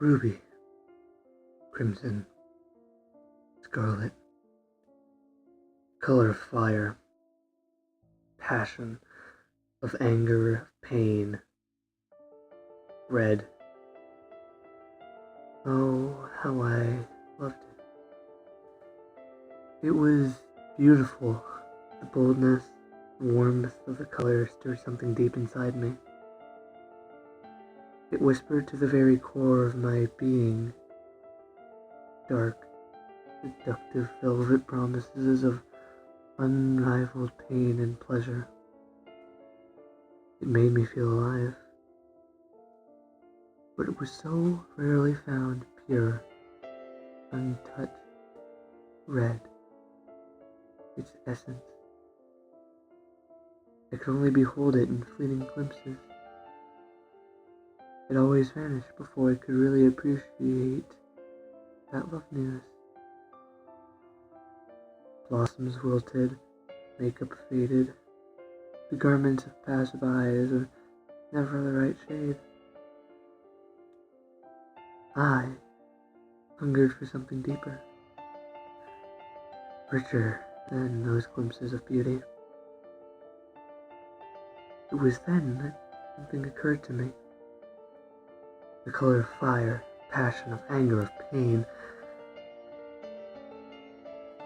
Ruby, crimson, scarlet, color of fire, passion, of anger, of pain, red. Oh, how I loved it. It was beautiful. The boldness, warmth of the color stirred something deep inside me. It whispered to the very core of my being. Dark, seductive velvet promises of unrivaled pain and pleasure. It made me feel alive. But it was so rarely found pure, untouched, red, its essence. I could only behold it in fleeting glimpses. It always vanished before I could really appreciate that loveliness. Blossoms wilted, makeup faded, the garments of passerbys were never the right shade. I hungered for something deeper, richer than those glimpses of beauty. It was then that something occurred to me. The color of fire, passion, of anger, of pain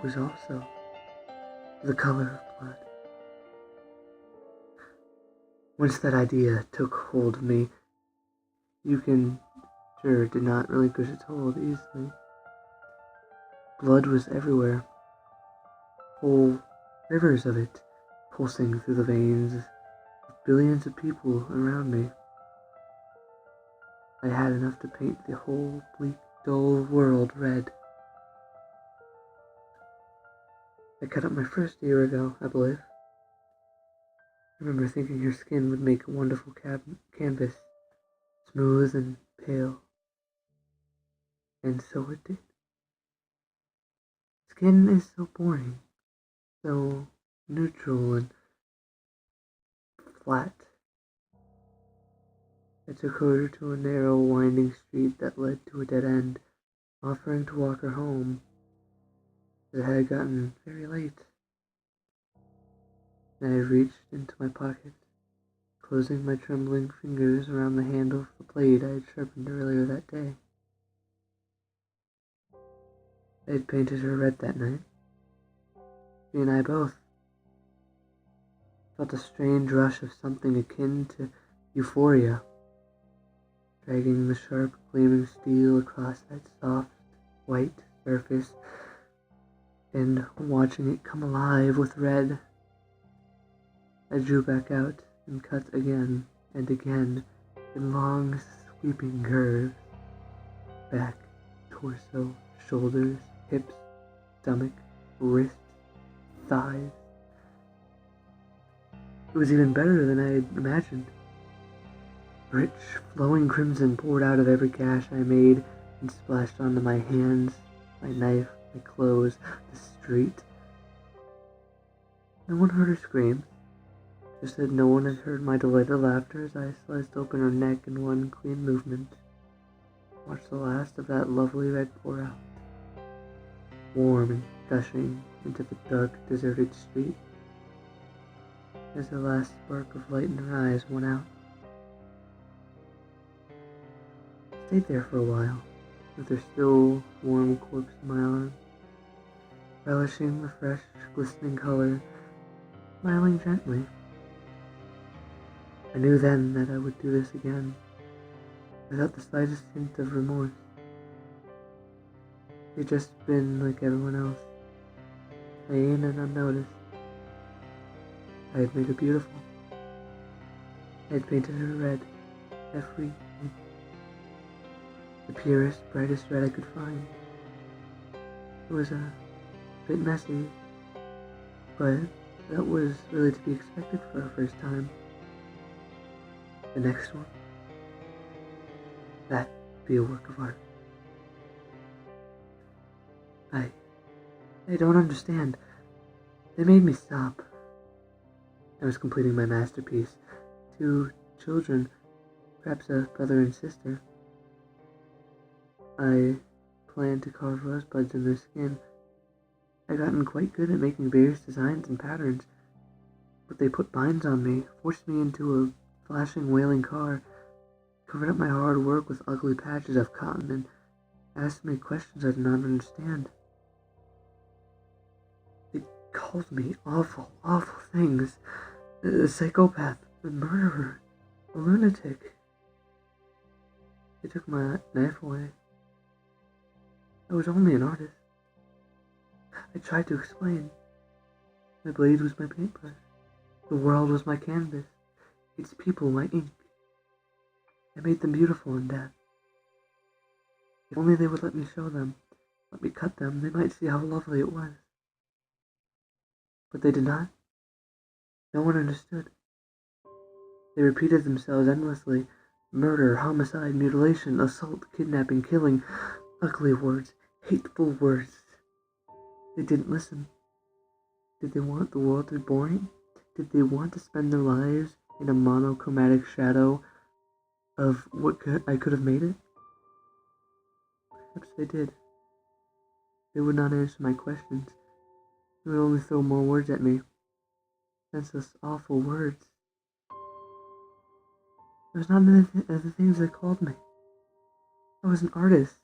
was also the color of blood. Once that idea took hold of me, you can sure did not relinquish its hold easily. Blood was everywhere, whole rivers of it pulsing through the veins of billions of people around me. I had enough to paint the whole bleak, dull world red. I cut up my first a year ago, I believe. I remember thinking her skin would make a wonderful canvas, smooth and pale. And so it did. Skin is so boring, so neutral and flat. I took her to a narrow, winding street that led to a dead end, offering to walk her home. It had gotten very late, and I reached into my pocket, closing my trembling fingers around the handle of the blade I had sharpened earlier that day. I had painted her red that night. She and I both felt a strange rush of something akin to euphoria, dragging the sharp, gleaming steel across that soft, white surface, and watching it come alive with red. I drew back out and cut again and again in long, sweeping curves, back, torso, shoulders, hips, stomach, wrists, thighs. It was even better than I had imagined. Rich, flowing crimson poured out of every gash I made and splashed onto my hands, my knife, my clothes, the street. No one heard her screams, just that no one had heard my delighted laughter as I sliced open her neck in one clean movement. Watched the last of that lovely red pour out, warm and gushing into the dark, deserted street, as the last spark of light in her eyes went out. I stayed there for a while, with her still, warm corpse in my arms, relishing the fresh, glistening color, smiling gently. I knew then that I would do this again, without the slightest hint of remorse. It had just been like everyone else, plain and unnoticed. I had made her beautiful. I had painted her red, every inch. The purest, brightest red I could find. It was a bit messy, but that was really to be expected for our first time. The next one, that'd be a work of art. I don't understand. They made me stop. I was completing my masterpiece. 2 children, perhaps a brother and sister. I planned to carve rosebuds in their skin. I'd gotten quite good at making various designs and patterns, but they put binds on me, forced me into a flashing, wailing car, covered up my hard work with ugly patches of cotton, and asked me questions I did not understand. They called me awful, awful things. A psychopath, a murderer, a lunatic. They took my knife away. I was only an artist. I tried to explain. My blade was my paintbrush. The world was my canvas. Its people my ink. I made them beautiful in death. If only they would let me show them, let me cut them, they might see how lovely it was. But they did not. No one understood. They repeated themselves endlessly. Murder, homicide, mutilation, assault, kidnapping, killing. Ugly words, hateful words. They didn't listen. Did they want the world to be boring? Did they want to spend their lives in a monochromatic shadow of what I could have made it? Perhaps they did. They would not answer my questions. They would only throw more words at me. Senseless, awful words. There's not many other things they called me. I was an artist.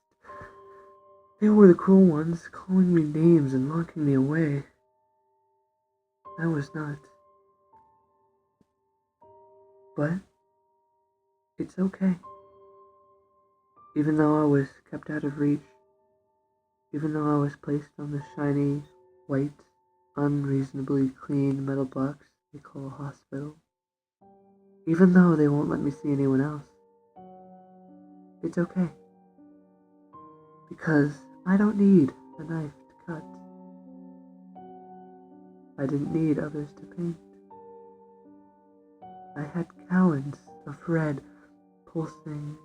They were the cruel ones, calling me names and locking me away. I was not. But it's okay. Even though I was kept out of reach, even though I was placed on the shiny, white, unreasonably clean metal blocks they call a hospital, even though they won't let me see anyone else, it's okay. Because I don't need a knife to cut. I didn't need others to paint. I had gallons of red pulsing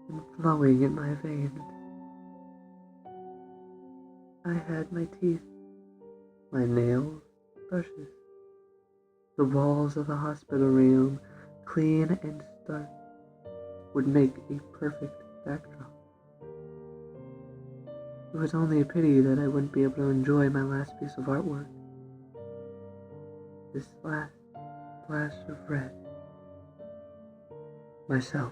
and flowing in my veins. I had my teeth, my nails, brushes. The walls of the hospital room, clean and stark, would make a perfect backdrop. It was only a pity that I wouldn't be able to enjoy my last piece of artwork. This last flash of red. Myself.